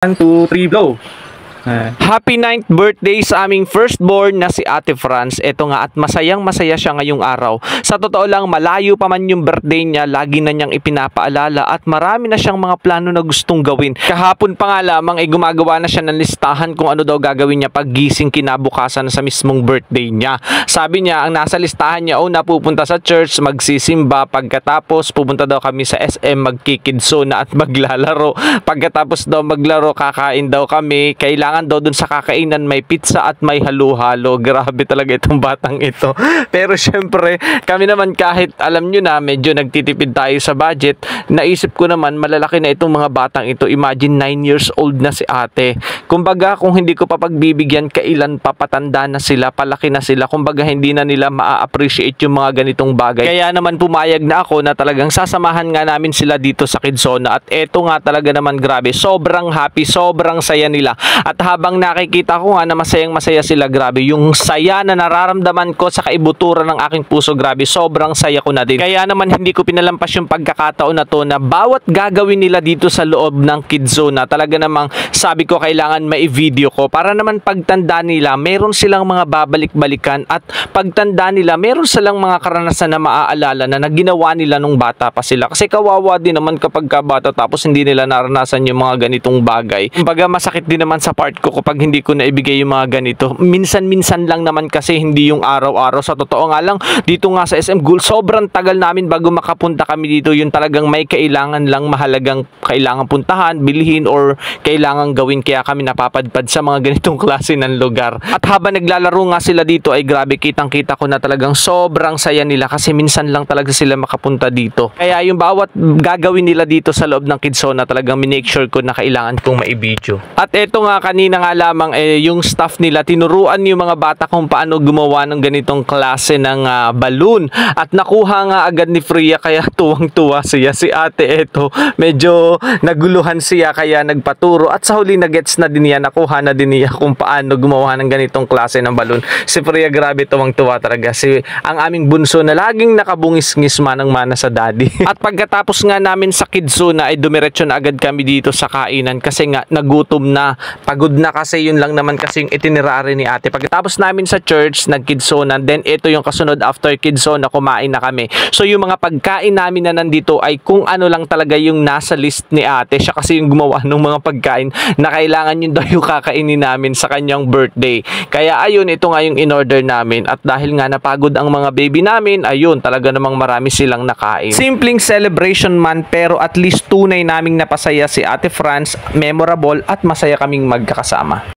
1, 2, 3, blow! Happy 9th birthday sa aming firstborn na si Ate Franz. Ito nga at masayang masaya siya ngayong araw. Sa totoo lang, malayo pa man yung birthday niya, lagi na niyang ipinapaalala at marami na siyang mga plano na gustong gawin. Kahapon pa nga lamang ay gumagawa na siya ng listahan kung ano daw gagawin niya pag gising kinabukasan sa mismong birthday niya. Sabi niya, ang nasa listahan niya, napupunta sa church, magsisimba, pagkatapos pupunta daw kami sa SM, magkikidsona at maglalaro. Pagkatapos daw maglaro, kakain daw kami. Kailangan daw dun sa kakainan may pizza at may halo-halo. Grabe talaga itong batang ito. Pero syempre, kami naman kahit alam nyo na medyo nagtitipid tayo sa budget, naisip ko naman malalaki na itong mga batang ito. Imagine 9 years old na si ate. Kumbaga kung hindi ko pa pagbibigyan, kailan pa patanda na sila, palaki na sila. Kumbaga hindi na nila maa-appreciate yung mga ganitong bagay. Kaya naman pumayag na ako na talagang sasamahan nga namin sila dito sa Kidzona. At eto nga talaga naman grabe, sobrang happy, sobrang saya nila. At habang nakikita ko nga na masayang masaya sila, grabe yung saya na nararamdaman ko sa kaibuturan ng aking puso, grabe sobrang saya ko na din. Kaya naman hindi ko pinalampas yung pagkakataon na to na bawat gagawin nila dito sa loob ng Kidzona, talaga namang sabi ko kailangan mai-video ko para naman pagtanda nila meron silang mga babalik-balikan at pagtanda nila meron silang mga karanasan na maaalala na ginawa nila nung bata pa sila. Kasi kawawa din naman kapag kabata tapos hindi nila naranasan yung mga ganitong bagay. Kumbaga masakit din naman sa part ko kapag hindi ko naibigay yung mga ganito. Minsan-minsan lang naman kasi, hindi yung araw-araw. Sa totoo nga lang, dito nga sa SM Ghoul, sobrang tagal namin bago makapunta kami dito. Yung talagang may kailangan lang, mahalagang kailangan puntahan, bilhin, or kailangan gawin. Kaya kami napapadpad sa mga ganitong klase ng lugar. At habang naglalaro nga sila dito, ay grabe, kitang-kita ko na talagang sobrang saya nila kasi minsan lang talaga sila makapunta dito. Kaya yung bawat gagawin nila dito sa loob ng Kidzona, talagang minake sure ko na kailangan kong maibidyo. At eto nga, kanina nga lamang yung staff nila tinuruan yung mga bata kung paano gumawa ng ganitong klase ng balloon at nakuha nga agad ni Freya, kaya tuwang-tuwa siya. Si ate eto medyo naguluhan siya kaya nagpaturo at sa huli na gets na din niya, nakuha na din niya kung paano gumawa ng ganitong klase ng balloon. Si Freya grabe tuwang-tuwa talaga, ang aming bunso na laging nakabungis-ngis manang-mana sa daddy. At pagkatapos nga namin sa Kidzona ay dumiretso na agad kami dito sa kainan kasi nga nagutom na, pagod na kasi yun lang naman kasi yung itinerary ni ate. Pagkatapos namin sa church, nag-Kidzona, then ito yung kasunod after Kidzona, kumain na kami. So yung mga pagkain namin na nandito ay kung ano lang talaga yung nasa list ni ate. Siya kasi yung gumawa ng mga pagkain na kailangan yun daw yung kakainin namin sa kanyang birthday. Kaya ayun, ito nga yung in-order namin. At dahil nga napagod ang mga baby namin, ayun, talaga namang marami silang nakain. Simpleng celebration man, pero at least tunay naming napasaya si Ate Franz, memorable at masaya kaming magkakasama.